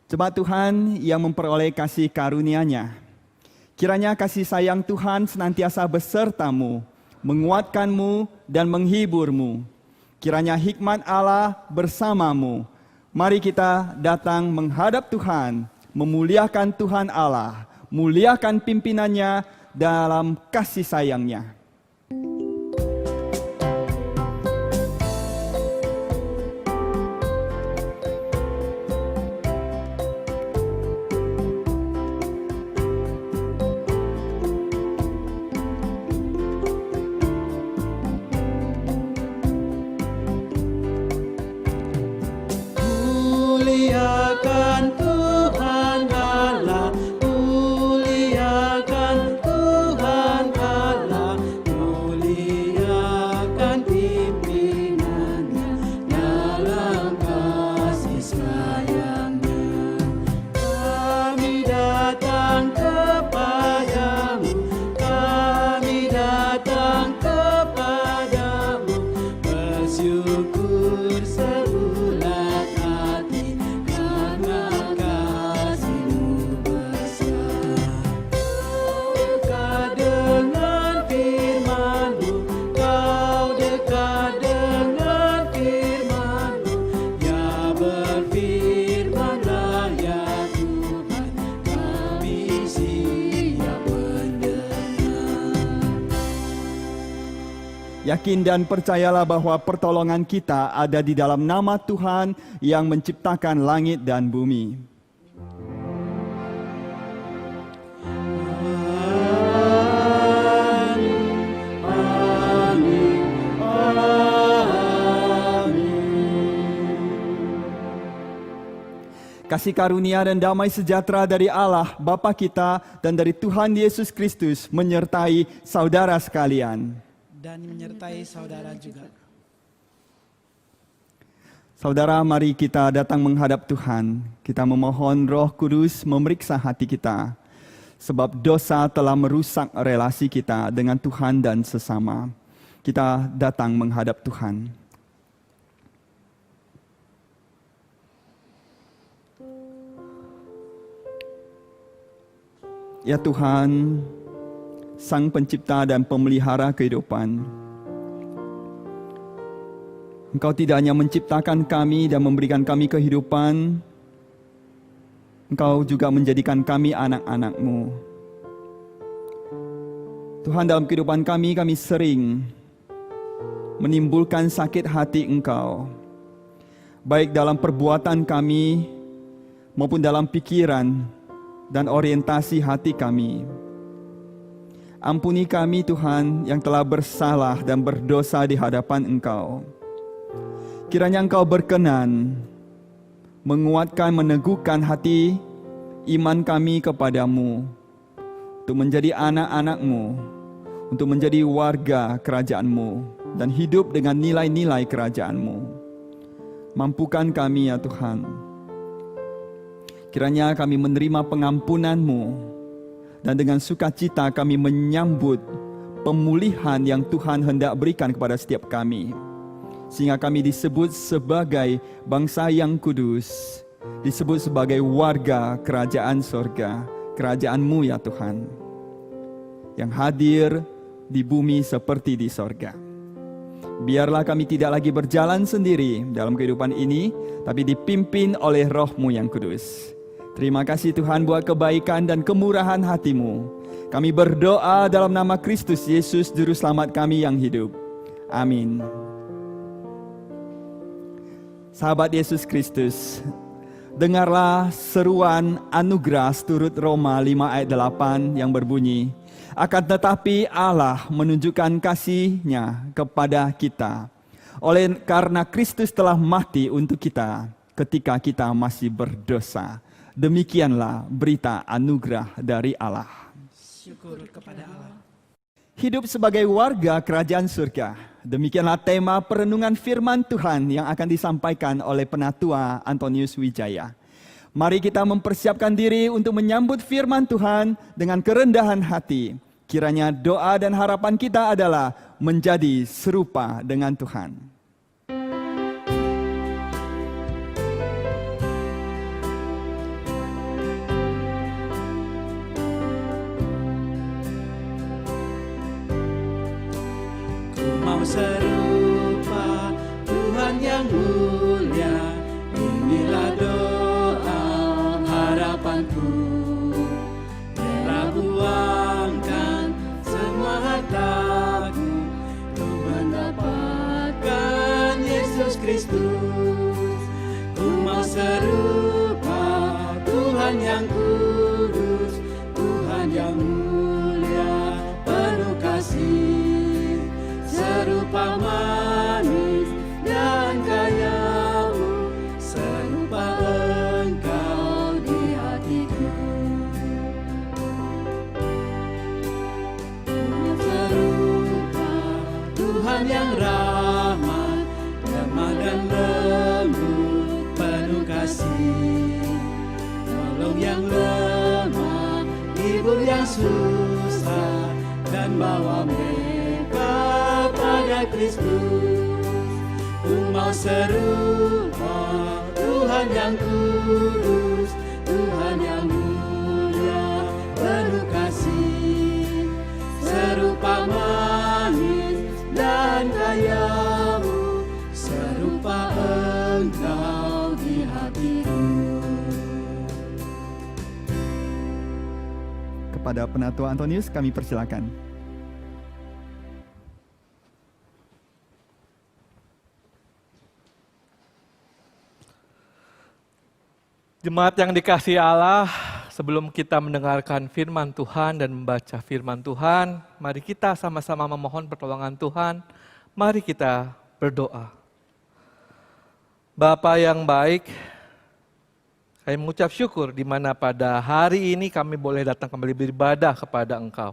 Jemaat Tuhan yang memperoleh kasih karunia-Nya, kiranya kasih sayang Tuhan senantiasa besertamu, menguatkanmu dan menghiburmu. Kiranya hikmat Allah bersamamu. Mari kita datang menghadap Tuhan, memuliakan Tuhan Allah, muliakan pimpinannya dalam kasih sayang-Nya. Yakin dan percayalah bahwa pertolongan kita ada di dalam nama Tuhan yang menciptakan langit dan bumi. Kasih karunia dan damai sejahtera dari Allah Bapa kita dan dari Tuhan Yesus Kristus menyertai saudara sekalian. Dan menyertai saudara juga. Saudara, mari kita datang menghadap Tuhan. Kita memohon Roh Kudus memeriksa hati kita. Sebab dosa telah merusak relasi kita dengan Tuhan dan sesama. Kita datang menghadap Tuhan. Ya Tuhan, Sang Pencipta dan Pemelihara kehidupan, Engkau tidak hanya menciptakan kami dan memberikan kami kehidupan, Engkau juga menjadikan kami anak-anak-Mu. Tuhan, dalam kehidupan kami sering menimbulkan sakit hati Engkau, baik dalam perbuatan kami maupun dalam pikiran dan orientasi hati kami. Ampuni kami Tuhan yang telah bersalah dan berdosa di hadapan Engkau. Kiranya Engkau berkenan menguatkan, meneguhkan hati iman kami kepadamu, untuk menjadi anak-anak-Mu, untuk menjadi warga kerajaan-Mu, dan hidup dengan nilai-nilai kerajaan-Mu. Mampukan kami ya Tuhan. Kiranya kami menerima pengampunan-Mu, dan dengan sukacita kami menyambut pemulihan yang Tuhan hendak berikan kepada setiap kami. Sehingga kami disebut sebagai bangsa yang kudus, disebut sebagai warga kerajaan sorga, kerajaan-Mu ya Tuhan, yang hadir di bumi seperti di sorga. Biarlah kami tidak lagi berjalan sendiri dalam kehidupan ini, tapi dipimpin oleh Roh-Mu yang kudus. Terima kasih Tuhan buat kebaikan dan kemurahan hati-Mu. Kami berdoa dalam nama Kristus Yesus, Juru Selamat kami yang hidup. Amin. Sahabat Yesus Kristus, dengarlah seruan anugerah turut Roma 5 ayat 8 yang berbunyi, akan tetapi Allah menunjukkan kasih-Nya kepada kita, karena Kristus telah mati untuk kita ketika kita masih berdosa. Demikianlah berita anugerah dari Allah. Syukur kepada Allah. Hidup sebagai warga kerajaan surga. Demikianlah tema perenungan firman Tuhan yang akan disampaikan oleh Penatua Antonius Wijaya. Mari kita mempersiapkan diri untuk menyambut firman Tuhan dengan kerendahan hati. Kiranya doa dan harapan kita adalah menjadi serupa dengan Tuhan. mau serupa Tuhan yang mulia. Inilah doa harapanku. Rela buangkan semua hartaku untuk mendapatkan Yesus Kristus. Ku mau serupa Tuhan yang kudus, Tuhan yang mulia, penuh kasih, serupa manis dan kayamu, serupa Engkau di hatiku. Serupa Tuhan yang ramah, lemah dan lembut, penuh kasih, tolong yang lemah, hibur yang susah, dan bawa mereka pada Kristus. Ku mau serupa Tuhan yang kudus, Tuhan yang mulia, penuh kasih, serupa manis dan kayamu, serupa Engkau di hatiku. Kepada Penatua Antonius kami persilakan. Jemaat yang dikasihi Allah, sebelum kita mendengarkan firman Tuhan dan membaca firman Tuhan, mari kita sama-sama memohon pertolongan Tuhan. Mari kita berdoa. Bapa yang baik, kami mengucap syukur di mana pada hari ini kami boleh datang kembali beribadah kepada Engkau.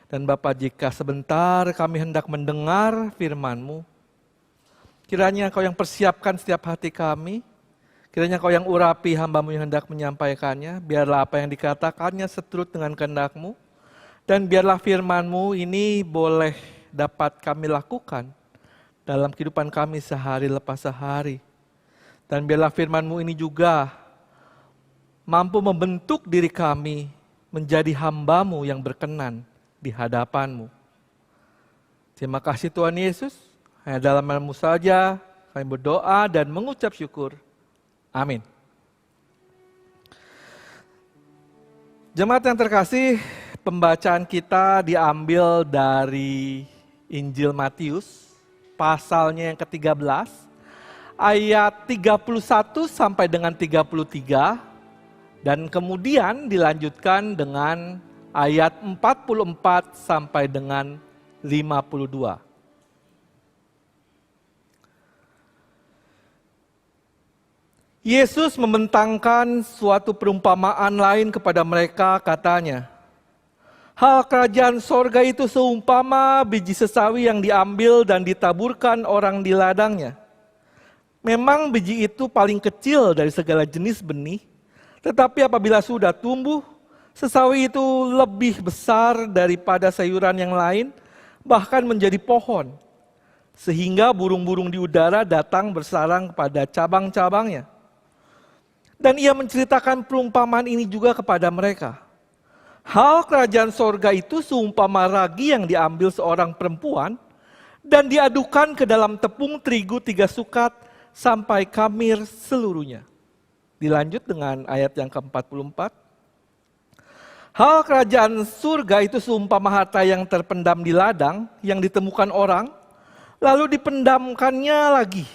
Dan Bapa, jika sebentar kami hendak mendengar firman-Mu, kiranya Engkau yang persiapkan setiap hati kami, kiranya Kau yang urapi hamba-Mu yang hendak menyampaikannya, biarlah apa yang dikatakannya seturut dengan kehendak-Mu, dan biarlah firman-Mu ini boleh dapat kami lakukan dalam kehidupan kami sehari lepas sehari. Dan biarlah firman-Mu ini juga mampu membentuk diri kami menjadi hamba-Mu yang berkenan di hadapan-Mu. Terima kasih Tuhan Yesus, hanya dalam nama-Mu saja kami berdoa dan mengucap syukur. Amin. Jemaat yang terkasih, pembacaan kita diambil dari Injil Matius, pasalnya yang ke-13, ayat 31 sampai dengan 33, dan kemudian dilanjutkan dengan ayat 44 sampai dengan 52. Yesus membentangkan suatu perumpamaan lain kepada mereka, katanya, hal kerajaan sorga itu seumpama biji sesawi yang diambil dan ditaburkan orang di ladangnya. Memang biji itu paling kecil dari segala jenis benih, tetapi apabila sudah tumbuh, sesawi itu lebih besar daripada sayuran yang lain, bahkan menjadi pohon. Sehingga burung-burung di udara datang bersarang pada cabang-cabangnya. Dan ia menceritakan perumpamaan ini juga kepada mereka. Hal kerajaan sorga itu seumpama ragi yang diambil seorang perempuan dan diadukan ke dalam tepung terigu 3 sukat sampai khamir seluruhnya. Dilanjut dengan ayat yang ke-44. Hal kerajaan surga itu seumpama harta yang terpendam di ladang yang ditemukan orang, lalu dipendamkannya lagi.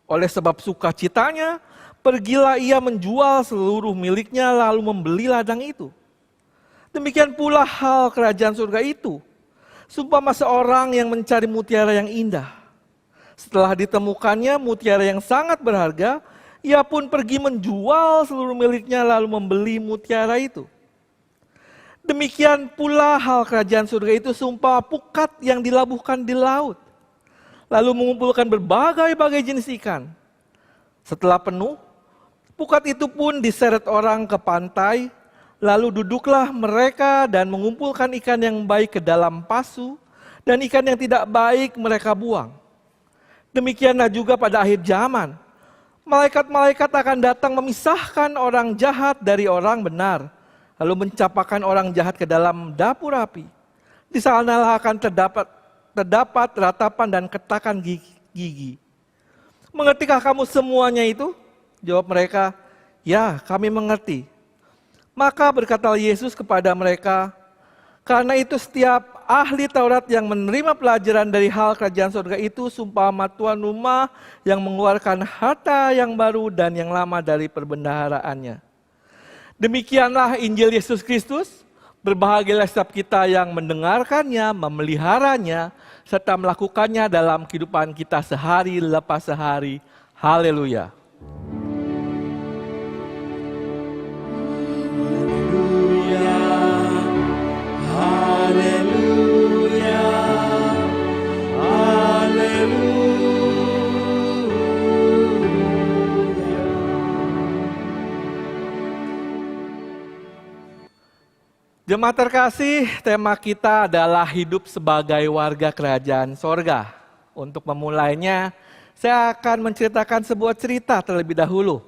Oleh sebab sukacitanya, pergilah ia menjual seluruh miliknya lalu membeli ladang itu. Demikian pula hal kerajaan surga itu, seumpama seorang yang mencari mutiara yang indah. Setelah ditemukannya mutiara yang sangat berharga, ia pun pergi menjual seluruh miliknya lalu membeli mutiara itu. Demikian pula hal kerajaan surga itu seumpama pukat yang dilabuhkan di laut, lalu mengumpulkan berbagai-bagai jenis ikan. Setelah penuh, pukat itu pun diseret orang ke pantai, lalu duduklah mereka dan mengumpulkan ikan yang baik ke dalam pasu, dan ikan yang tidak baik mereka buang. Demikianlah juga pada akhir zaman, malaikat-malaikat akan datang memisahkan orang jahat dari orang benar, lalu mencampakkan orang jahat ke dalam dapur api. Di sanalah akan terdapat ratapan dan ketakan gigi. Mengertikah kamu semuanya itu? Jawab mereka, ya kami mengerti. Maka berkata Yesus kepada mereka, karena itu setiap ahli Taurat yang menerima pelajaran dari hal kerajaan surga itu seumpama tuan rumah yang mengeluarkan harta yang baru dan yang lama dari perbendaharaannya. Demikianlah Injil Yesus Kristus. Berbahagialah setiap kita yang mendengarkannya, memeliharanya, serta melakukannya dalam kehidupan kita sehari lepas sehari. Haleluya. Haleluya, haleluya. Jemaat terkasih, tema kita adalah hidup sebagai warga kerajaan sorga. Untuk memulainya, saya akan menceritakan sebuah cerita terlebih dahulu.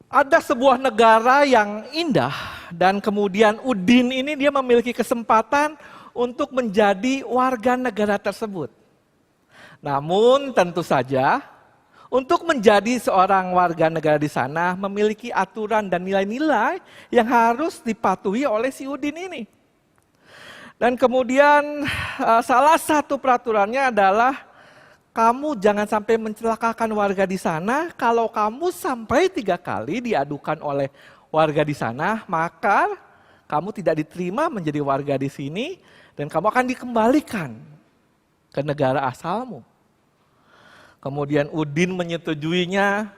Ada sebuah negara yang indah dan kemudian Udin ini dia memiliki kesempatan untuk menjadi warga negara tersebut. Namun tentu saja untuk menjadi seorang warga negara di sana memiliki aturan dan nilai-nilai yang harus dipatuhi oleh si Udin ini. Dan kemudian salah satu peraturannya adalah kamu jangan sampai mencelakakan warga di sana. Kalau kamu sampai 3 kali diadukan oleh warga di sana, maka kamu tidak diterima menjadi warga di sini dan kamu akan dikembalikan ke negara asalmu. Kemudian Udin menyetujuinya.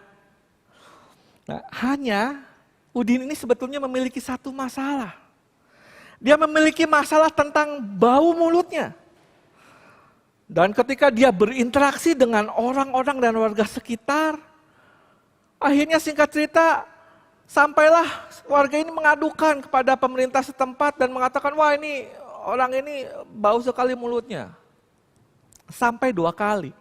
Nah, hanya Udin ini sebetulnya memiliki satu masalah. Dia memiliki masalah tentang bau mulutnya. Dan ketika dia berinteraksi dengan orang-orang dan warga sekitar, akhirnya singkat cerita, sampailah warga ini mengadukan kepada pemerintah setempat dan mengatakan, wah ini orang ini bau sekali mulutnya. Sampai 2 kali.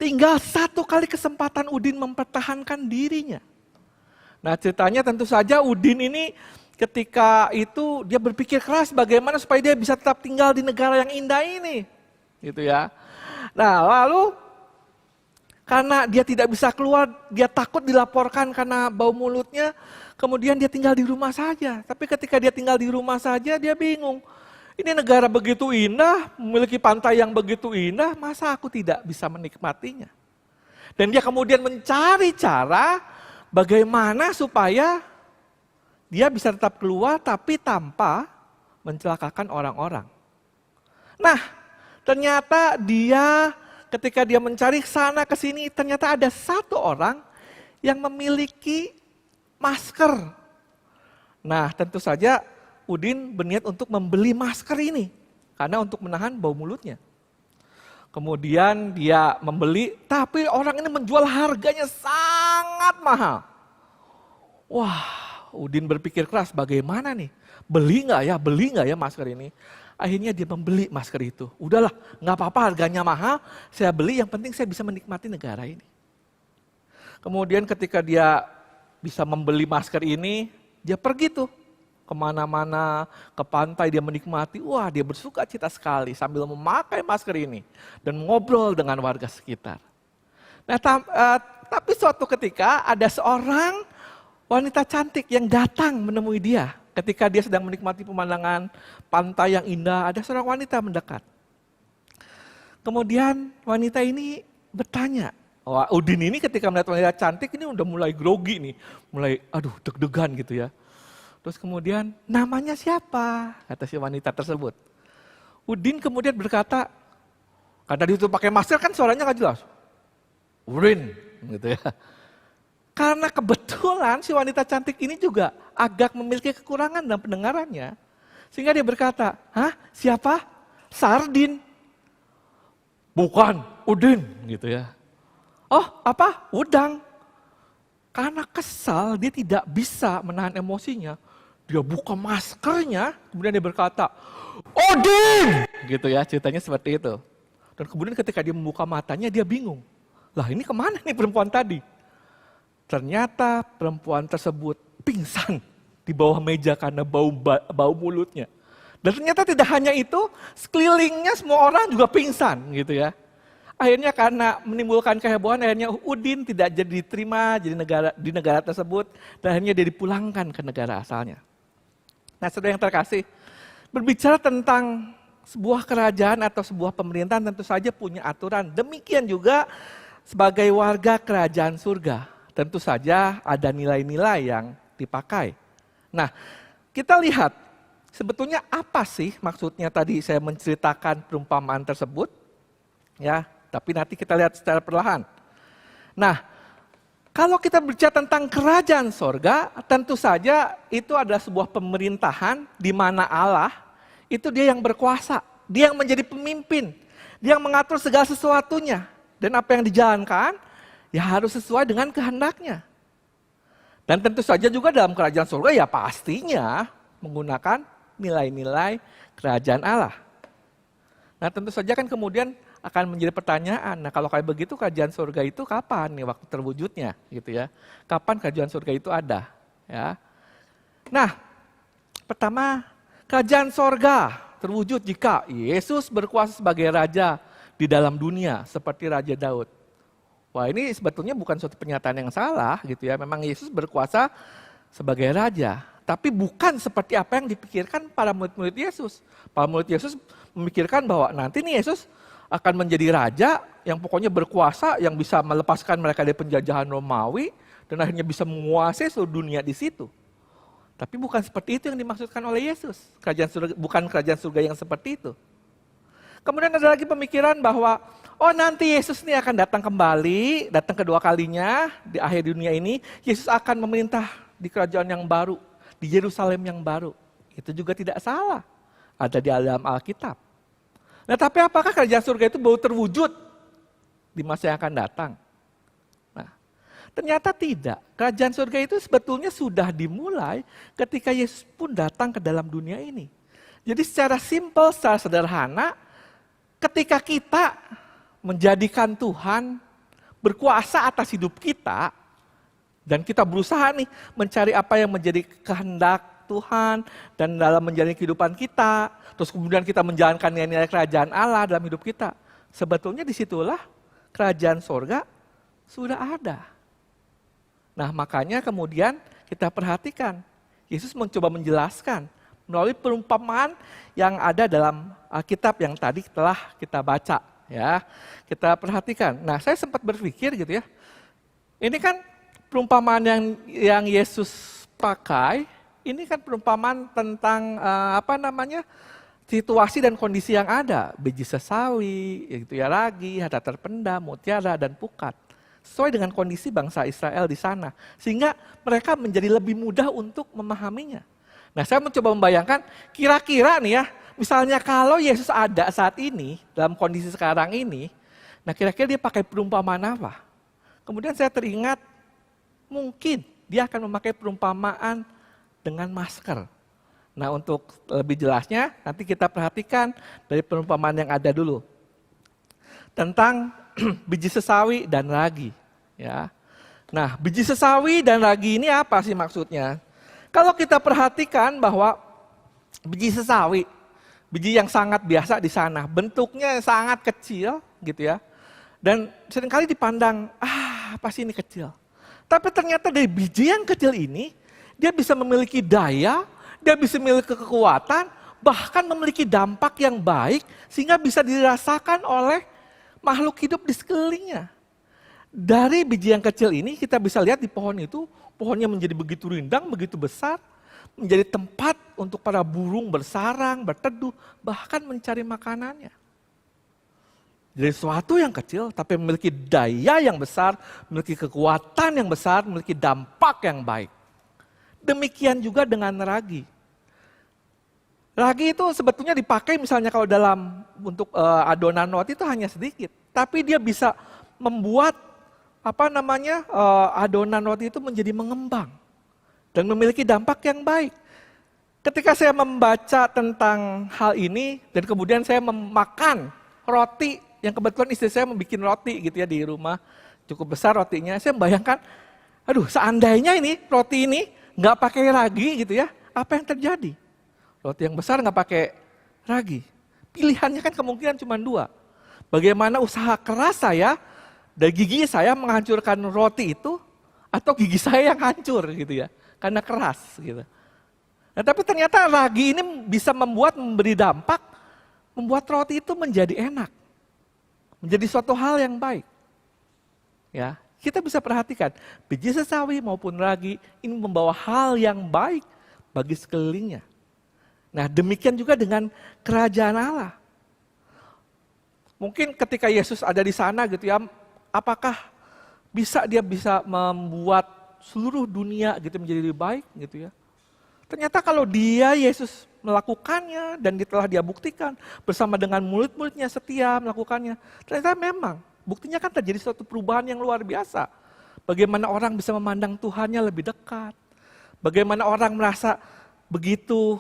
Tinggal 1 kali kesempatan Udin mempertahankan dirinya. Nah ceritanya tentu saja Udin ini ketika itu dia berpikir keras bagaimana supaya dia bisa tetap tinggal di negara yang indah ini. Gitu ya. Nah lalu karena dia tidak bisa keluar, dia takut dilaporkan karena bau mulutnya, kemudian dia tinggal di rumah saja. Tapi ketika dia tinggal di rumah saja, dia bingung. Ini negara begitu indah, memiliki pantai yang begitu indah, masa aku tidak bisa menikmatinya? Dan dia kemudian mencari cara bagaimana supaya dia bisa tetap keluar tapi tanpa mencelakakan orang-orang. Nah, ternyata dia ketika dia mencari sana ke sini, ternyata ada 1 orang yang memiliki masker. Nah, tentu saja Udin berniat untuk membeli masker ini karena untuk menahan bau mulutnya. Kemudian dia membeli, tapi orang ini menjual harganya sangat mahal. Wah, Udin berpikir keras, bagaimana nih? Beli nggak ya masker ini? Akhirnya dia membeli masker itu. Udahlah, nggak apa-apa harganya mahal, saya beli, yang penting saya bisa menikmati negara ini. Kemudian ketika dia bisa membeli masker ini, dia pergi tuh kemana-mana, ke pantai dia menikmati, wah dia bersuka cita sekali sambil memakai masker ini dan ngobrol dengan warga sekitar. Nah, tapi suatu ketika ada seorang wanita cantik yang datang menemui dia. Ketika dia sedang menikmati pemandangan pantai yang indah, ada seorang wanita mendekat. Kemudian wanita ini bertanya, wah Udin ini ketika melihat wanita cantik ini udah mulai grogi nih, mulai aduh deg-degan gitu ya. Terus kemudian namanya siapa? Kata si wanita tersebut. Udin kemudian berkata, karena dia itu pakai masker kan suaranya gak jelas. Udin gitu ya. Karena kebetulan si wanita cantik ini juga agak memiliki kekurangan dalam pendengarannya. Sehingga dia berkata, hah siapa? Sardin. Bukan, Udin gitu ya. Oh apa? Udang. Karena kesal dia tidak bisa menahan emosinya. Dia buka maskernya, kemudian dia berkata, Udin! Gitu ya, ceritanya seperti itu. Dan kemudian ketika dia membuka matanya, dia bingung. Lah ini kemana nih perempuan tadi? Ternyata perempuan tersebut pingsan di bawah meja karena bau mulutnya. Dan ternyata tidak hanya itu, sekelilingnya semua orang juga pingsan gitu ya. Akhirnya karena menimbulkan kehebohan, akhirnya Udin tidak jadi diterima di negara tersebut, dan akhirnya dia dipulangkan ke negara asalnya. Nah, saudara yang terkasih, berbicara tentang sebuah kerajaan atau sebuah pemerintahan tentu saja punya aturan. Demikian juga sebagai warga kerajaan surga, tentu saja ada nilai-nilai yang dipakai. Nah, kita lihat sebetulnya apa sih maksudnya tadi saya menceritakan perumpamaan tersebut? Ya, tapi nanti kita lihat secara perlahan. Nah, kalau kita berbicara tentang kerajaan sorga, tentu saja itu adalah sebuah pemerintahan di mana Allah itu dia yang berkuasa, dia yang menjadi pemimpin, dia yang mengatur segala sesuatunya. Dan apa yang dijalankan, ya harus sesuai dengan kehendaknya. Dan tentu saja juga dalam kerajaan surga ya pastinya menggunakan nilai-nilai kerajaan Allah. Nah, tentu saja kan kemudian akan menjadi pertanyaan, nah kalau kayak begitu kerajaan surga itu kapan nih waktu terwujudnya gitu ya. Kapan kerajaan surga itu ada ya. Nah, pertama kerajaan surga terwujud jika Yesus berkuasa sebagai raja di dalam dunia seperti Raja Daud. Wah, ini sebetulnya bukan suatu pernyataan yang salah gitu ya. Memang Yesus berkuasa sebagai raja, tapi bukan seperti apa yang dipikirkan para murid-murid Yesus. Para murid Yesus memikirkan bahwa nanti nih Yesus akan menjadi raja yang pokoknya berkuasa, yang bisa melepaskan mereka dari penjajahan Romawi dan akhirnya bisa menguasai seluruh dunia di situ. Tapi bukan seperti itu yang dimaksudkan oleh Yesus. Bukan kerajaan surga yang seperti itu. Kemudian ada lagi pemikiran bahwa nanti Yesus ini akan datang kembali, datang kedua kalinya di akhir dunia ini. Yesus akan memerintah di kerajaan yang baru, di Yerusalem yang baru. Itu juga tidak salah. Ada di dalam Alkitab. Nah, tapi apakah kerajaan surga itu baru terwujud di masa yang akan datang? Nah, ternyata tidak. Kerajaan surga itu sebetulnya sudah dimulai ketika Yesus pun datang ke dalam dunia ini. Jadi secara simpel, secara sederhana, ketika kita menjadikan Tuhan berkuasa atas hidup kita, dan kita berusaha nih mencari apa yang menjadi kehendak Tuhan dan dalam menjalani kehidupan kita, terus kemudian kita menjalankan nilai-nilai kerajaan Allah dalam hidup kita. Sebetulnya disitulah kerajaan sorga sudah ada. Nah, makanya kemudian kita perhatikan, Yesus mencoba menjelaskan melalui perumpamaan yang ada dalam Alkitab yang tadi telah kita baca. Ya, kita perhatikan. Nah, saya sempat berpikir gitu ya, ini kan perumpamaan yang Yesus pakai, ini kan perumpamaan tentang situasi dan kondisi yang ada. Biji sesawi, gitu ya, ragi, harta terpendam, mutiara, dan pukat. Sesuai dengan kondisi bangsa Israel di sana. Sehingga mereka menjadi lebih mudah untuk memahaminya. Nah, saya mencoba membayangkan, kira-kira nih ya, misalnya kalau Yesus ada saat ini, dalam kondisi sekarang ini, nah kira-kira dia pakai perumpamaan apa? Kemudian saya teringat, mungkin dia akan memakai perumpamaan dengan masker. Nah, untuk lebih jelasnya nanti kita perhatikan dari perumpamaan yang ada dulu. Tentang biji sesawi dan ragi. Ya. Nah, biji sesawi dan ragi ini apa sih maksudnya? Kalau kita perhatikan bahwa biji sesawi, biji yang sangat biasa di sana, bentuknya sangat kecil gitu ya. Dan seringkali dipandang, apa sih ini kecil. Tapi ternyata dari biji yang kecil ini, dia bisa memiliki daya, dia bisa memiliki kekuatan, bahkan memiliki dampak yang baik, sehingga bisa dirasakan oleh makhluk hidup di sekelilingnya. Dari biji yang kecil ini kita bisa lihat di pohon itu, pohonnya menjadi begitu rindang, begitu besar, menjadi tempat untuk para burung bersarang, berteduh, bahkan mencari makanannya. Jadi sesuatu yang kecil tapi memiliki daya yang besar, memiliki kekuatan yang besar, memiliki dampak yang baik. Demikian juga dengan ragi. Ragi itu sebetulnya dipakai misalnya kalau untuk adonan roti itu hanya sedikit. Tapi dia bisa membuat adonan roti itu menjadi mengembang. Dan memiliki dampak yang baik. Ketika saya membaca tentang hal ini dan kemudian saya memakan roti, yang kebetulan istri saya membuat roti gitu ya di rumah. Cukup besar rotinya, saya membayangkan, seandainya ini roti ini nggak pakai ragi gitu ya, apa yang terjadi? Roti yang besar nggak pakai ragi. Pilihannya kan kemungkinan cuma dua. Bagaimana usaha keras saya dan gigi saya menghancurkan roti itu, atau gigi saya yang hancur gitu ya, karena keras gitu. Nah, tapi ternyata ragi ini bisa memberi dampak, membuat roti itu menjadi enak, menjadi suatu hal yang baik. Ya, kita bisa perhatikan biji sesawi maupun ragi ini membawa hal yang baik bagi sekelilingnya. Nah, demikian juga dengan kerajaan Allah. Mungkin ketika Yesus ada di sana gitu ya, apakah dia bisa membuat seluruh dunia gitu menjadi lebih baik gitu ya? Ternyata kalau Yesus melakukannya dan telah dia buktikan bersama dengan murid-muridnya setia melakukannya, ternyata memang buktinya kan terjadi suatu perubahan yang luar biasa. Bagaimana orang bisa memandang Tuhannya lebih dekat, bagaimana orang merasa begitu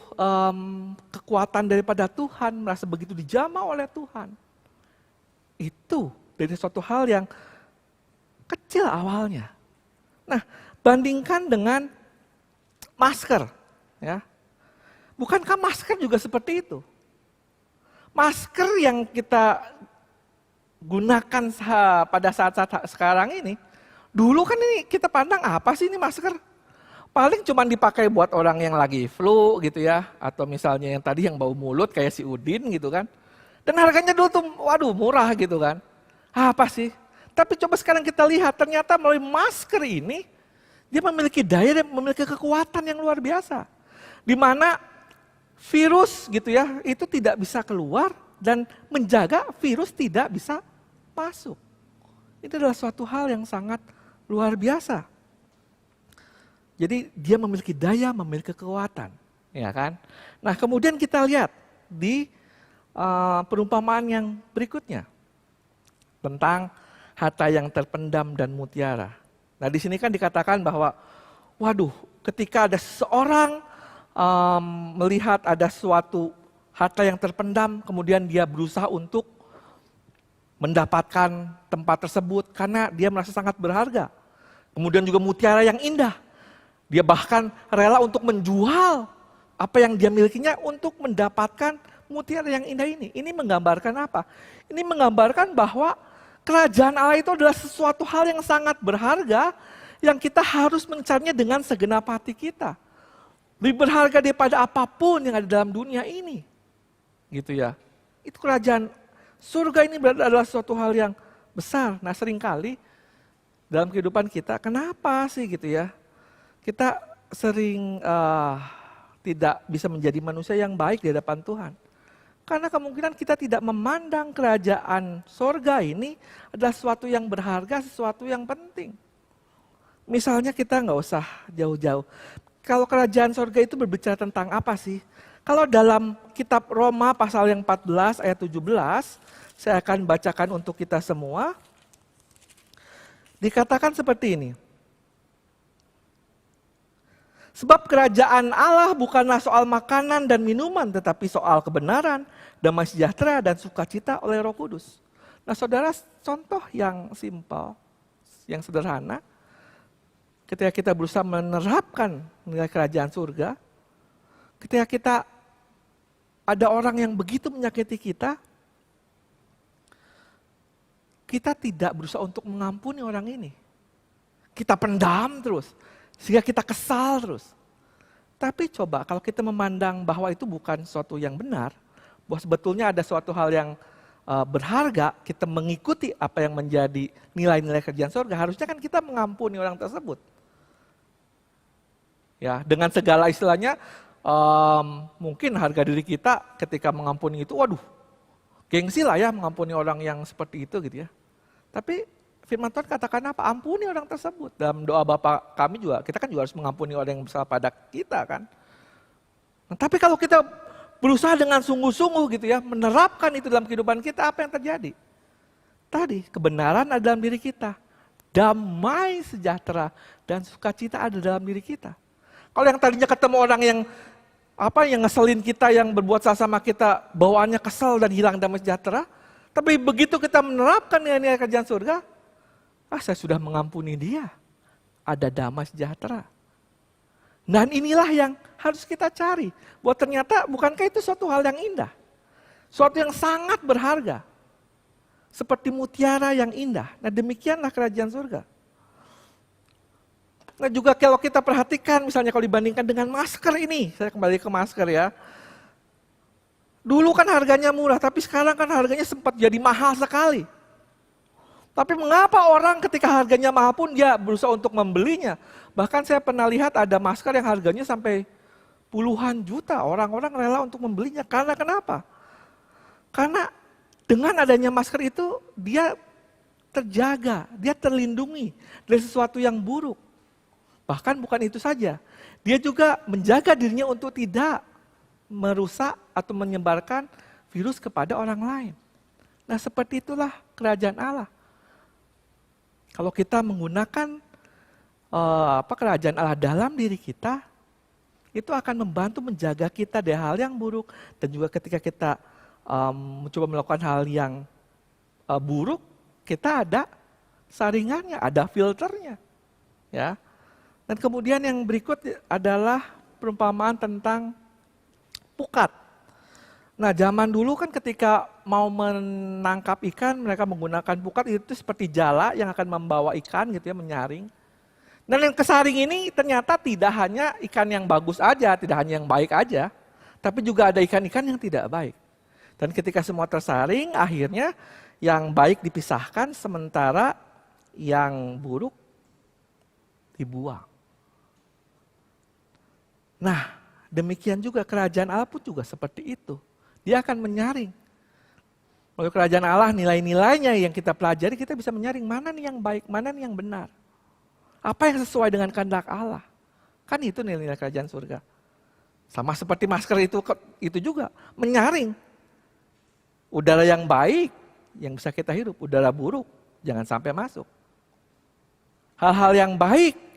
kekuatan daripada Tuhan, merasa begitu dijamah oleh Tuhan. Itu dari suatu hal yang kecil awalnya. Nah, bandingkan dengan masker, ya. Bukankah masker juga seperti itu? Masker yang kita gunakan pada saat-saat sekarang ini, dulu kan ini kita pandang apa sih ini masker? Paling cuma dipakai buat orang yang lagi flu gitu ya, atau misalnya yang tadi yang bau mulut kayak si Udin gitu kan. Dan harganya dulu tuh waduh murah gitu kan. Apa sih? Tapi coba sekarang kita lihat, ternyata melalui masker ini, dia memiliki daya dan memiliki kekuatan yang luar biasa. Di mana virus gitu ya, itu tidak bisa keluar dan menjaga virus tidak bisa masuk. Itu adalah suatu hal yang sangat luar biasa. Jadi dia memiliki daya, memiliki kekuatan. Ya kan? Nah kemudian kita lihat di perumpamaan yang berikutnya. Tentang harta yang terpendam dan mutiara. Nah di sini kan dikatakan bahwa, waduh, ketika ada seseorang melihat ada suatu harta yang terpendam, kemudian dia berusaha untuk mendapatkan tempat tersebut karena dia merasa sangat berharga. Kemudian juga mutiara yang indah. Dia bahkan rela untuk menjual apa yang dia milikinya untuk mendapatkan mutiara yang indah ini. Ini menggambarkan apa? Ini menggambarkan bahwa kerajaan Allah itu adalah sesuatu hal yang sangat berharga yang kita harus mencarinya dengan segenap hati kita. Lebih berharga daripada apapun yang ada dalam dunia ini. Gitu ya. Itu kerajaan surga ini adalah suatu hal yang besar. Nah seringkali dalam kehidupan kita, kenapa sih gitu ya? Kita sering tidak bisa menjadi manusia yang baik di hadapan Tuhan. Karena kemungkinan kita tidak memandang kerajaan sorga ini adalah sesuatu yang berharga, sesuatu yang penting. Misalnya kita nggak usah jauh-jauh. Kalau kerajaan sorga itu berbicara tentang apa sih? Kalau dalam kitab Roma pasal yang 14 ayat 17, saya akan bacakan untuk kita semua. Dikatakan seperti ini. Sebab kerajaan Allah bukanlah soal makanan dan minuman, tetapi soal kebenaran, damai sejahtera, dan sukacita oleh Roh Kudus. Nah saudara, contoh yang simpel, yang sederhana, ketika kita berusaha menerapkan nilai kerajaan surga, ketika kita ada orang yang begitu menyakiti kita tidak berusaha untuk mengampuni orang ini. Kita pendam terus. Sehingga kita kesal terus. Tapi coba kalau kita memandang bahwa itu bukan sesuatu yang benar, bahwa sebetulnya ada suatu hal yang berharga, kita mengikuti apa yang menjadi nilai-nilai kerjaan surga, harusnya kan kita mengampuni orang tersebut. Ya, dengan segala istilahnya, mungkin harga diri kita ketika mengampuni itu, waduh, gengsi lah ya mengampuni orang yang seperti itu gitu ya. Tapi firman Tuhan katakan apa? Ampuni orang tersebut. Dalam doa Bapa kami juga, kita kan juga harus mengampuni orang yang bersalah pada kita kan. Nah, tapi kalau kita berusaha dengan sungguh-sungguh gitu ya, menerapkan itu dalam kehidupan kita, apa yang terjadi? Tadi, kebenaran ada dalam diri kita. Damai sejahtera dan sukacita ada dalam diri kita. Kalau yang tadinya ketemu orang yang ngeselin kita, yang berbuat salah sama kita, bawaannya kesel dan hilang damai sejahtera, tapi begitu kita menerapkan nilai-nilai kerjaan surga, saya sudah mengampuni dia. Ada damai sejahtera. Dan inilah yang harus kita cari. Bahwa ternyata bukankah itu suatu hal yang indah. Suatu yang sangat berharga. Seperti mutiara yang indah. Nah demikianlah kerajaan surga. Nah juga kalau kita perhatikan misalnya kalau dibandingkan dengan masker ini. Saya kembali ke masker ya. Dulu kan harganya murah, tapi sekarang kan harganya sempat jadi mahal sekali. Tapi mengapa orang ketika harganya mahal pun dia berusaha untuk membelinya? Bahkan saya pernah lihat ada masker yang harganya sampai puluhan juta. Orang-orang rela untuk membelinya. Karena kenapa? Karena dengan adanya masker itu dia terjaga, dia terlindungi dari sesuatu yang buruk. Bahkan bukan itu saja, dia juga menjaga dirinya untuk tidak merusak atau menyebarkan virus kepada orang lain. Nah seperti itulah kerajaan Allah. Kalau kita menggunakan kerajaan Allah dalam diri kita, itu akan membantu menjaga kita dari hal yang buruk. Dan juga ketika kita mencoba melakukan hal yang buruk, kita ada saringannya, ada filternya. Ya. Dan kemudian yang berikut adalah perumpamaan tentang pukat. Nah zaman dulu kan ketika mau menangkap ikan, mereka menggunakan pukat itu seperti jala yang akan membawa ikan gitu ya, menyaring. Dan yang kesaring ini ternyata tidak hanya ikan yang bagus aja, tidak hanya yang baik aja, tapi juga ada ikan-ikan yang tidak baik. Dan ketika semua tersaring, akhirnya yang baik dipisahkan, sementara yang buruk dibuang. Nah, demikian juga kerajaan Allah pun juga seperti itu. Dia akan menyaring. Melalui kerajaan Allah, nilai-nilainya yang kita pelajari, kita bisa menyaring mana nih yang baik, mana nih yang benar. Apa yang sesuai dengan kehendak Allah. Kan itu nilai-nilai kerajaan surga. Sama seperti masker itu juga, menyaring. Udara yang baik, yang bisa kita hirup. Udara buruk, jangan sampai masuk. Hal-hal yang baik,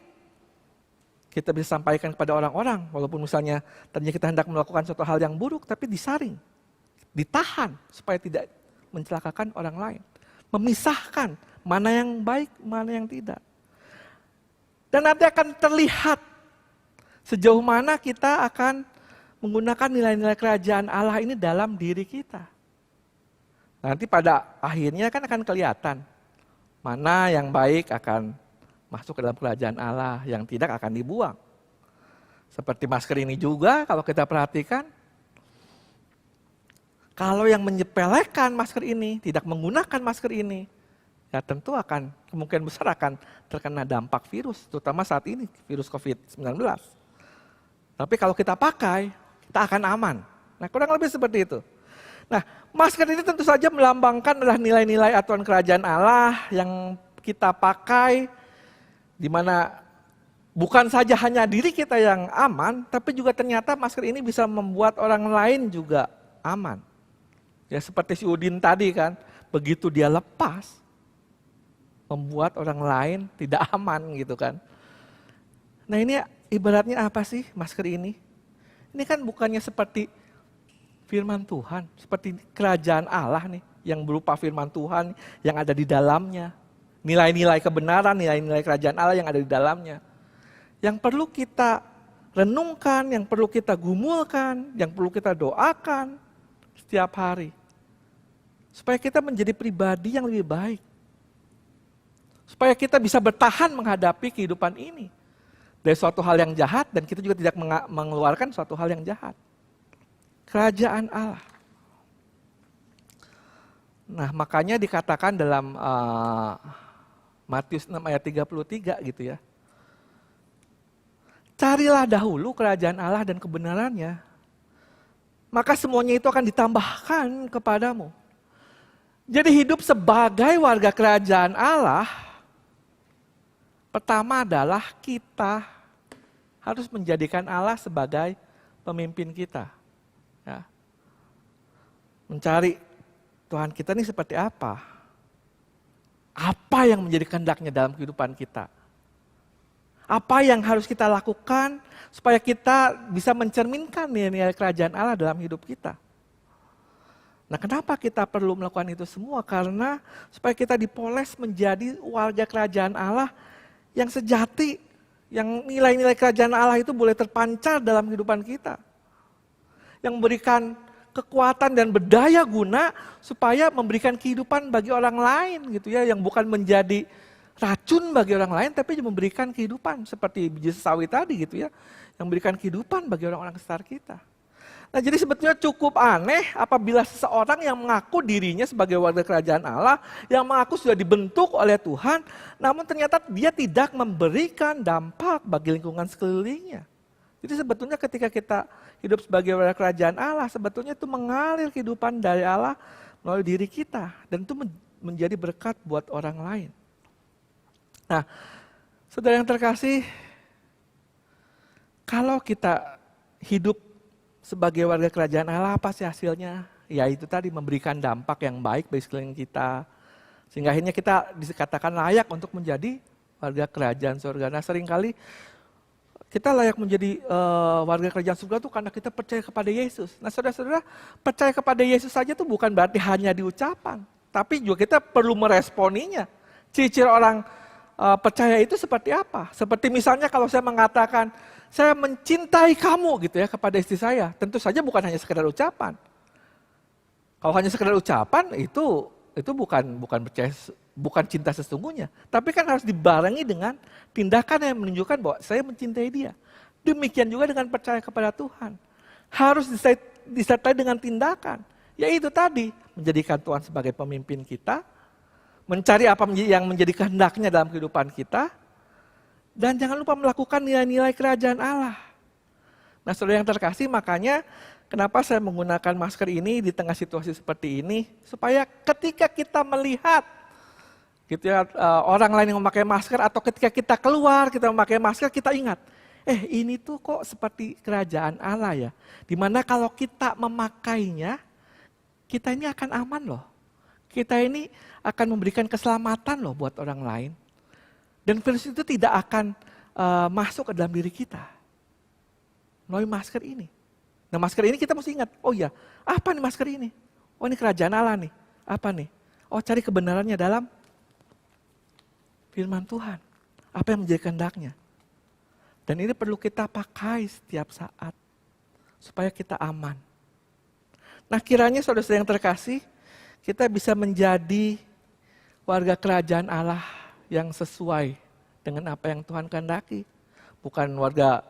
kita bisa sampaikan kepada orang-orang, walaupun misalnya tadinya kita hendak melakukan suatu hal yang buruk, tapi disaring, ditahan supaya tidak mencelakakan orang lain. Memisahkan mana yang baik, mana yang tidak. Dan nanti akan terlihat sejauh mana kita akan menggunakan nilai-nilai kerajaan Allah ini dalam diri kita. Nanti pada akhirnya kan akan kelihatan mana yang baik akan masuk ke dalam kerajaan Allah, yang tidak akan dibuang. Seperti masker ini juga kalau kita perhatikan, kalau yang menyepelekan masker ini, tidak menggunakan masker ini, ya tentu akan kemungkinan besar akan terkena dampak virus, terutama saat ini virus COVID-19. Tapi kalau kita pakai, kita akan aman. Nah kurang lebih seperti itu. Nah masker ini tentu saja melambangkan adalah nilai-nilai aturan kerajaan Allah yang kita pakai, di mana bukan saja hanya diri kita yang aman, tapi juga ternyata masker ini bisa membuat orang lain juga aman. Ya seperti si Udin tadi kan, begitu dia lepas, membuat orang lain tidak aman gitu kan. Nah ini ibaratnya apa sih masker ini? Ini kan bukannya seperti firman Tuhan, seperti kerajaan Allah nih, yang berupa firman Tuhan yang ada di dalamnya. Nilai-nilai kebenaran, nilai-nilai kerajaan Allah yang ada di dalamnya. Yang perlu kita renungkan, yang perlu kita gumulkan, yang perlu kita doakan setiap hari. Supaya kita menjadi pribadi yang lebih baik. Supaya kita bisa bertahan menghadapi kehidupan ini. Dari suatu hal yang jahat dan kita juga tidak mengeluarkan suatu hal yang jahat. Kerajaan Allah. Nah makanya dikatakan dalam Matius 6 ayat 33 gitu ya. Carilah dahulu kerajaan Allah dan kebenarannya, maka semuanya itu akan ditambahkan kepadamu. Jadi hidup sebagai warga kerajaan Allah, pertama adalah kita harus menjadikan Allah sebagai pemimpin kita. Ya. Mencari Tuhan kita ini seperti apa? Apa yang menjadi kehendaknya dalam kehidupan kita? Apa yang harus kita lakukan supaya kita bisa mencerminkan nilai-nilai kerajaan Allah dalam hidup kita? Nah kenapa kita perlu melakukan itu semua? Karena supaya kita dipoles menjadi warga kerajaan Allah yang sejati, Yang nilai-nilai kerajaan Allah itu boleh terpancar dalam kehidupan kita. Yang memberikan kekuatan dan berdaya guna supaya memberikan kehidupan bagi orang lain gitu ya, yang bukan menjadi racun bagi orang lain tapi memberikan kehidupan seperti biji sawi tadi gitu ya, yang memberikan kehidupan bagi orang-orang sekitar kita. Nah, jadi sebetulnya cukup aneh apabila seseorang yang mengaku dirinya sebagai warga kerajaan Allah, yang mengaku sudah dibentuk oleh Tuhan, namun ternyata dia tidak memberikan dampak bagi lingkungan sekelilingnya. Jadi sebetulnya ketika kita hidup sebagai warga kerajaan Allah, sebetulnya itu mengalir kehidupan dari Allah melalui diri kita. Dan itu menjadi berkat buat orang lain. Nah, saudara yang terkasih, kalau kita hidup sebagai warga kerajaan Allah, apa sih hasilnya? Ya itu tadi, memberikan dampak yang baik bagi sekeliling kita. Sehingga akhirnya kita dikatakan layak untuk menjadi warga kerajaan surga. Nah, seringkali kita layak menjadi warga kerajaan surga itu karena kita percaya kepada Yesus. Nah, saudara-saudara, percaya kepada Yesus saja itu bukan berarti hanya di ucapan. Tapi juga kita perlu meresponinya. Ciri-ciri orang percaya itu seperti apa? Seperti misalnya kalau saya mengatakan, saya mencintai kamu gitu ya kepada istri saya. Tentu saja bukan hanya sekedar ucapan. Kalau hanya sekedar ucapan itu bukan cinta sesungguhnya. Tapi kan harus dibarengi dengan tindakan yang menunjukkan bahwa saya mencintai dia. Demikian juga dengan percaya kepada Tuhan. Harus disertai dengan tindakan. Yaitu tadi, menjadikan Tuhan sebagai pemimpin kita, mencari apa yang menjadi kehendaknya dalam kehidupan kita, dan jangan lupa melakukan nilai-nilai kerajaan Allah. Nah, saudara yang terkasih, makanya kenapa saya menggunakan masker ini di tengah situasi seperti ini, supaya ketika kita melihat gitu ya, orang lain yang memakai masker, atau ketika kita keluar kita memakai masker, kita ingat, ini tuh kok seperti kerajaan Allah ya, dimana kalau kita memakainya, kita ini akan aman loh. Kita ini akan memberikan keselamatan loh buat orang lain. Dan virus itu tidak akan masuk ke dalam diri kita melalui masker ini. Nah, masker ini kita mesti ingat, oh ya, apa nih masker ini? Oh, ini kerajaan Allah nih. Apa nih? Oh, cari kebenarannya dalam firman Tuhan. Apa yang menjadi kehendaknya. Dan ini perlu kita pakai setiap saat supaya kita aman. Nah, kiranya saudara-saudara yang terkasih, kita bisa menjadi warga kerajaan Allah yang sesuai dengan apa yang Tuhan kehendaki. Bukan warga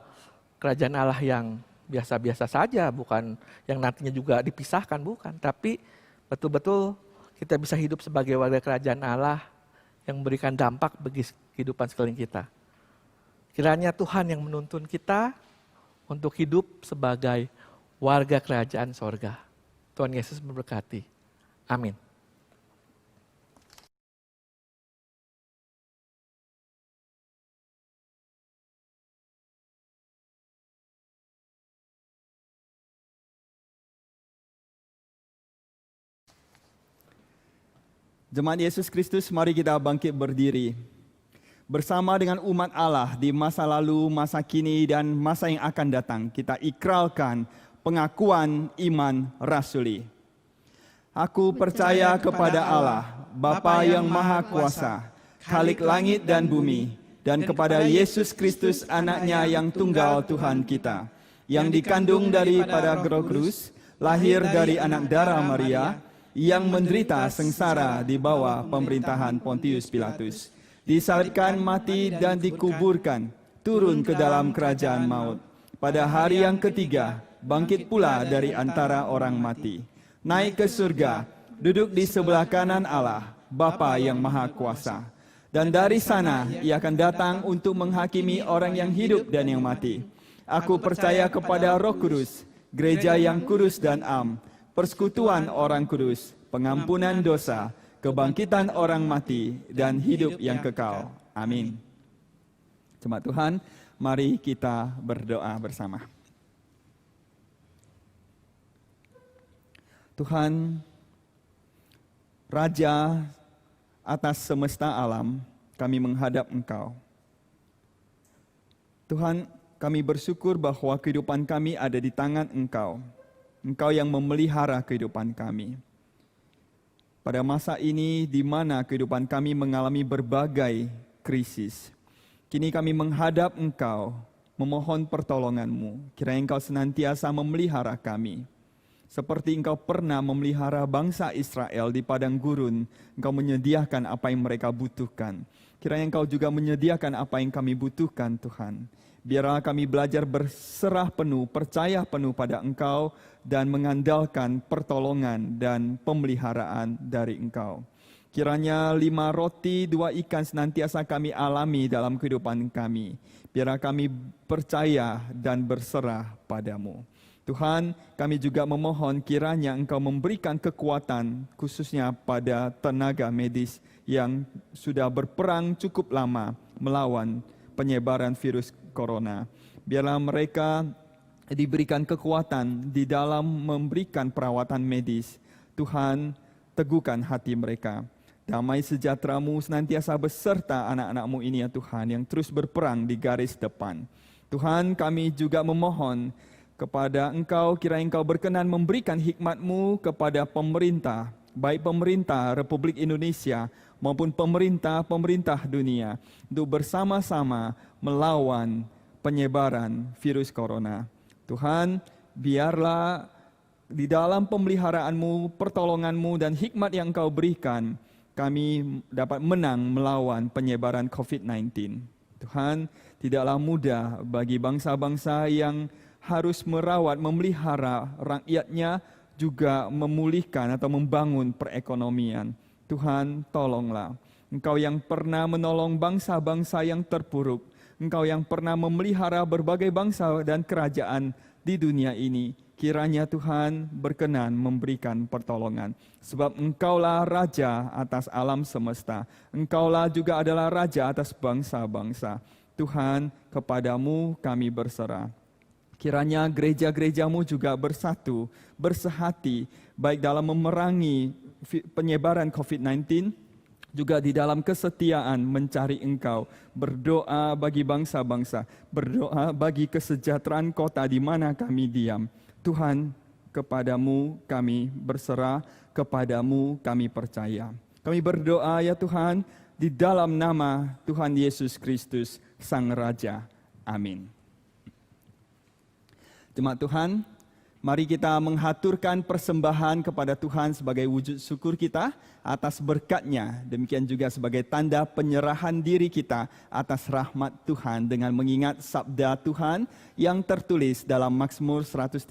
kerajaan Allah yang biasa-biasa saja, bukan yang nantinya juga dipisahkan, bukan. Tapi betul-betul kita bisa hidup sebagai warga kerajaan Allah yang memberikan dampak bagi kehidupan sekeliling kita. Kiranya Tuhan yang menuntun kita untuk hidup sebagai warga kerajaan sorga. Tuhan Yesus memberkati. Amin. Jemaat Yesus Kristus, mari kita bangkit berdiri. Bersama dengan umat Allah di masa lalu, masa kini, dan masa yang akan datang, kita ikrarkan pengakuan iman rasuli. Aku percaya kepada Allah, Bapa yang Maha Kuasa, Khalik langit dan bumi, dan kepada Yesus Kristus anaknya yang tunggal Tuhan kita, yang dikandung daripada Roh Kudus, lahir dari anak darah Maria, yang menderita sengsara di bawah pemerintahan Pontius Pilatus, disalibkan, mati, dan dikuburkan, turun ke dalam kerajaan maut. Pada hari yang ketiga, bangkit pula dari antara orang mati, naik ke surga, duduk di sebelah kanan Allah, Bapa yang Maha Kuasa. Dan dari sana ia akan datang untuk menghakimi orang yang hidup dan yang mati. Aku percaya kepada Roh Kudus, gereja yang kudus dan am, persekutuan orang kudus, pengampunan dosa, kebangkitan orang mati, dan hidup yang kekal. Amin. Jemaat Tuhan, mari kita berdoa bersama. Tuhan, Raja atas semesta alam, kami menghadap Engkau. Tuhan, kami bersyukur bahwa kehidupan kami ada di tangan Engkau. Engkau yang memelihara kehidupan kami. Pada masa ini di mana kehidupan kami mengalami berbagai krisis, Kini kami menghadap Engkau, memohon pertolongan-Mu. Kiranya Engkau senantiasa memelihara kami. Seperti Engkau pernah memelihara bangsa Israel di padang gurun, Engkau menyediakan apa yang mereka butuhkan. Kiranya Engkau juga menyediakan apa yang kami butuhkan, Tuhan. Biarlah kami belajar berserah penuh, percaya penuh pada Engkau, dan mengandalkan pertolongan dan pemeliharaan dari Engkau. Kiranya 5 roti 2 ikan senantiasa kami alami dalam kehidupan kami. Biarlah kami percaya dan berserah padamu. Tuhan, kami juga memohon kiranya Engkau memberikan kekuatan khususnya pada tenaga medis yang sudah berperang cukup lama melawan penyebaran virus corona. Biarlah mereka diberikan kekuatan di dalam memberikan perawatan medis. Tuhan, teguhkan hati mereka. Damai sejahtera-Mu senantiasa beserta anak-anak-Mu ini ya Tuhan, yang terus berperang di garis depan. Tuhan, kami juga memohon kepada Engkau, kiranya Engkau berkenan memberikan hikmat-Mu kepada pemerintah, baik pemerintah Republik Indonesia maupun pemerintah dunia, untuk bersama-sama melawan penyebaran virus corona. Tuhan, biarlah di dalam pemeliharaan-Mu, pertolongan-Mu, dan hikmat yang Engkau berikan, kami dapat menang melawan penyebaran COVID-19. Tuhan, tidaklah mudah bagi bangsa-bangsa yang harus merawat, memelihara rakyatnya, juga memulihkan atau membangun perekonomian. Tuhan, tolonglah. Engkau yang pernah menolong bangsa-bangsa yang terpuruk, Engkau yang pernah memelihara berbagai bangsa dan kerajaan di dunia ini, kiranya Tuhan berkenan memberikan pertolongan. Sebab Engkaulah Raja atas alam semesta. Engkaulah juga adalah Raja atas bangsa-bangsa. Tuhan, kepadamu kami berserah. Kiranya gereja-gereja-Mu juga bersatu, bersehati, baik dalam memerangi penyebaran COVID-19, juga di dalam kesetiaan mencari Engkau, berdoa bagi bangsa-bangsa, berdoa bagi kesejahteraan kota di mana kami diam. Tuhan, kepadamu kami berserah, kepadamu kami percaya. Kami berdoa ya Tuhan, di dalam nama Tuhan Yesus Kristus, Sang Raja. Amin. Jemaat Tuhan, mari kita menghaturkan persembahan kepada Tuhan sebagai wujud syukur kita atas berkat-Nya. Demikian juga sebagai tanda penyerahan diri kita atas rahmat Tuhan dengan mengingat sabda Tuhan yang tertulis dalam Mazmur 136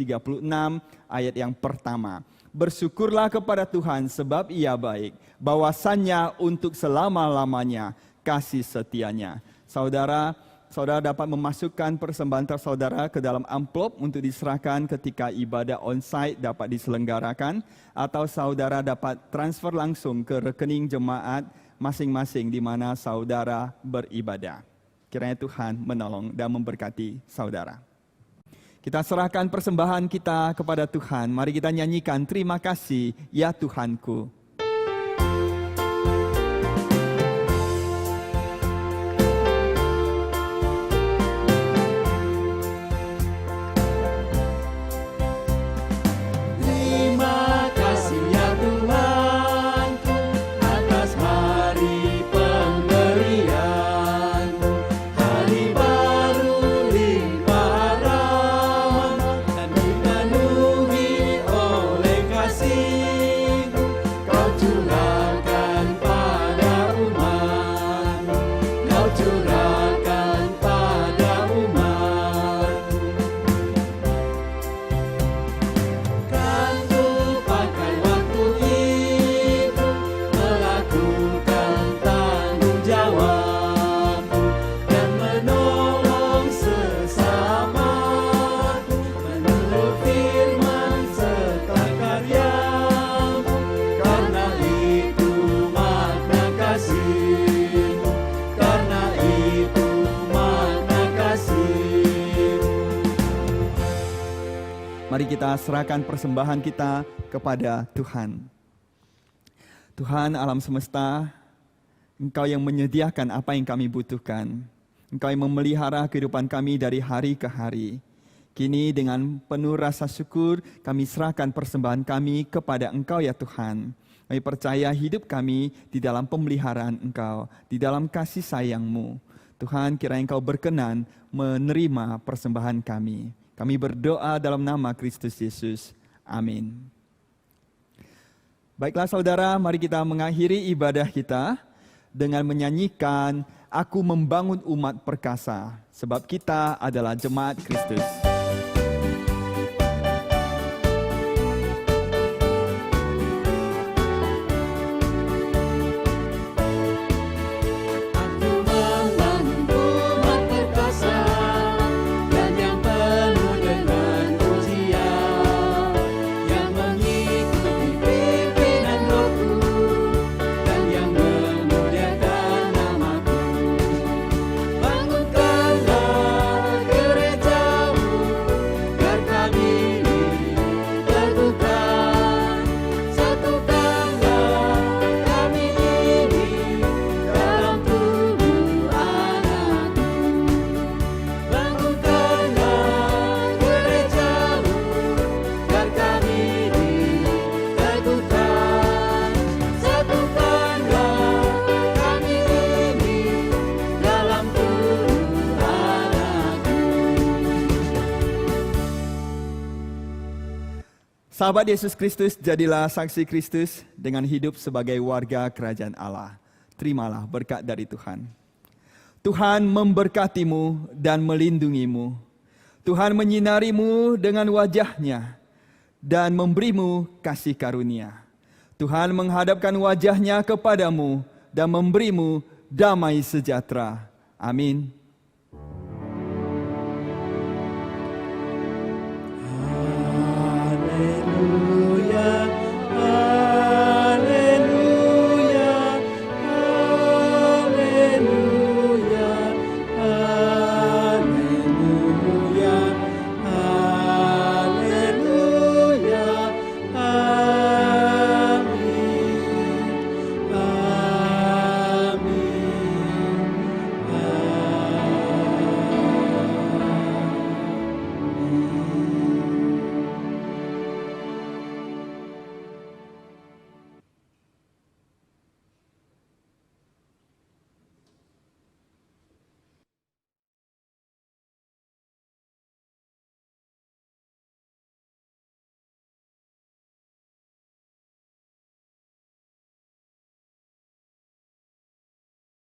ayat yang pertama. Bersyukurlah kepada Tuhan sebab Ia baik, bahwasannya untuk selama-lamanya kasih setianya. Saudara dapat memasukkan persembahan saudara ke dalam amplop untuk diserahkan ketika ibadah onsite dapat diselenggarakan, atau saudara dapat transfer langsung ke rekening jemaat masing-masing di mana saudara beribadah. Kiranya Tuhan menolong dan memberkati saudara. Kita serahkan persembahan kita kepada Tuhan. Mari kita nyanyikan terima kasih ya Tuhanku. Mari kita serahkan persembahan kita kepada Tuhan. Tuhan alam semesta, Engkau yang menyediakan apa yang kami butuhkan. Engkau yang memelihara kehidupan kami dari hari ke hari. Kini dengan penuh rasa syukur, kami serahkan persembahan kami kepada Engkau ya Tuhan. Kami percaya hidup kami di dalam pemeliharaan Engkau, di dalam kasih sayang-Mu. Tuhan, kiranya Engkau berkenan menerima persembahan kami. Kami berdoa dalam nama Kristus Yesus. Amin. Baiklah saudara, mari kita mengakhiri ibadah kita dengan menyanyikan Aku Membangun Umat Perkasa, sebab kita adalah jemaat Kristus. Sahabat Yesus Kristus, jadilah saksi Kristus dengan hidup sebagai warga kerajaan Allah. Terimalah berkat dari Tuhan. Tuhan memberkatimu dan melindungimu. Tuhan menyinarimu dengan wajah-Nya dan memberimu kasih karunia. Tuhan menghadapkan wajah-Nya kepadamu dan memberimu damai sejahtera. Amin.